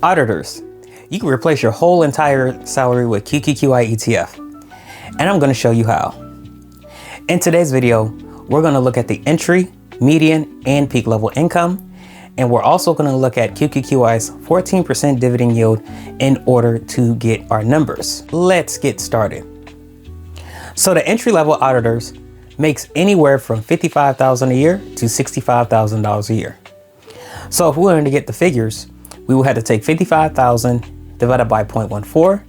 Auditors. You can replace your whole entire salary with QQQI ETF. And I'm going to show you how. In today's video, we're going to look at the entry, median, and peak level income. And we're also going to look at QQQI's 14% dividend yield in order to get our numbers. Let's get started. So the entry level auditors makes anywhere from $55,000 a year to $65,000 a year. So if we wanted to get the figures, we will have to take 55,000 divided by 0.14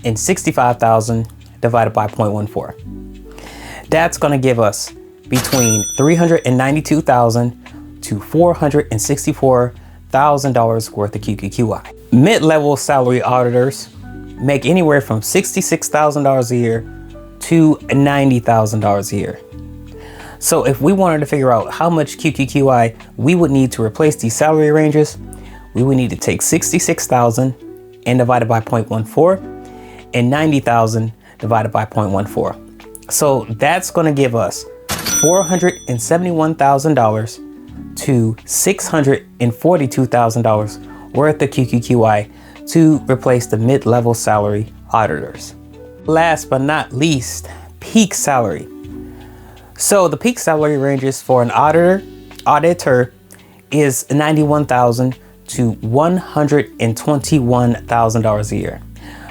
and 65,000 divided by 0.14. That's going to give us between $392,000 to $464,000 worth of QQQI. Mid-level salary auditors make anywhere from $66,000 a year to $90,000 a year. So if we wanted to figure out how much QQQI we would need to replace these salary ranges, we would need to take 66,000 and divide it by 0.14 and 90,000 divided by 0.14. So that's going to give us $471,000 to $642,000 worth of QQQI to replace the mid-level salary auditors. Last but not least, peak salary. So the peak salary ranges for an auditor is $91,000 to $121,000 a year.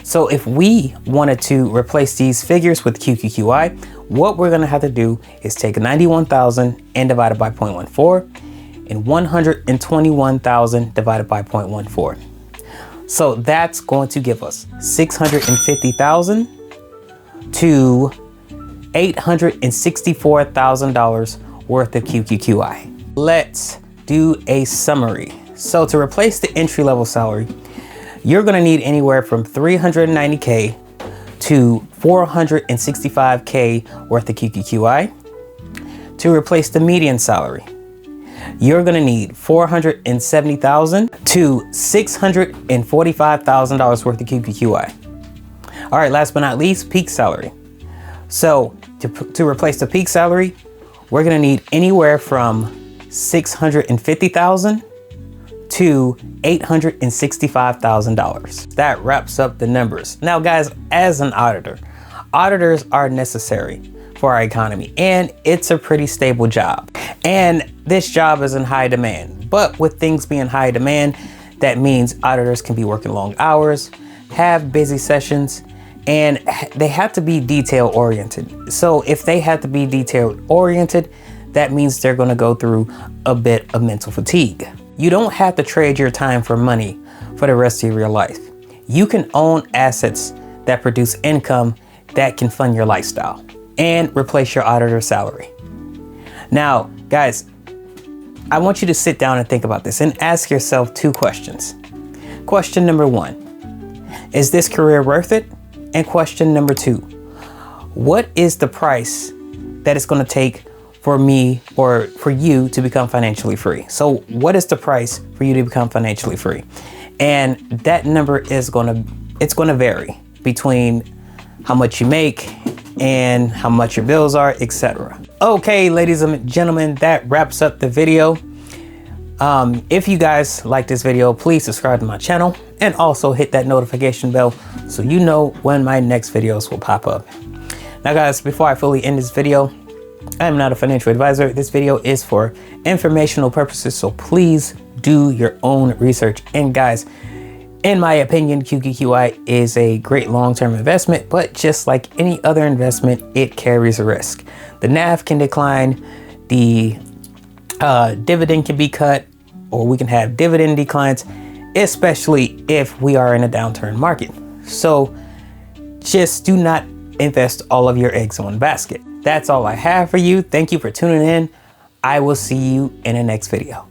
So if we wanted to replace these figures with QQQI, what we're going to have to do is take 91,000 and divide it by 0.14 and 121,000 divided by 0.14. So that's going to give us 650,000 to $864,000 worth of QQQI. Let's do a summary. So to replace the entry level salary, you're going to need anywhere from $390K to $465K worth of QQQI. To replace the median salary, you're going to need $470,000 to $645,000 worth of QQQI. All right, last but not least, peak salary. So to replace the peak salary, we're going to need anywhere from $650,000 to $865,000. That wraps up the numbers. Now guys, as an auditor, auditors are necessary for our economy and it's a pretty stable job. And this job is in high demand, but with things being high demand, that means auditors can be working long hours, have busy sessions, and they have to be detail oriented. So if they have to be detail oriented, that means they're going to go through a bit of mental fatigue. You don't have to trade your time for money for the rest of your life. You can own assets that produce income that can fund your lifestyle and replace your auditor salary. Now, guys, I want you to sit down and think about this and ask yourself two questions. Question number one, is this career worth it? And question number two, what is the price that it's going to take for me or for you to become financially free? So what is the price for you to become financially free? And that number is going to vary between how much you make and how much your bills are, etc. Okay, ladies and gentlemen, that wraps up the video. If you guys like this video, please subscribe to my channel and also hit that notification bell so you know when my next videos will pop up. Now guys, before I fully end this video, I am not a financial advisor. This video is for informational purposes, so please do your own research. And guys, in my opinion, QQQI is a great long-term investment, but just like any other investment, it carries a risk. The NAV can decline, the dividend can be cut, or we can have dividend declines, especially if we are in a downturn market. So just do not invest all of your eggs in one basket. That's all I have for you. Thank you for tuning in. I will see you in the next video.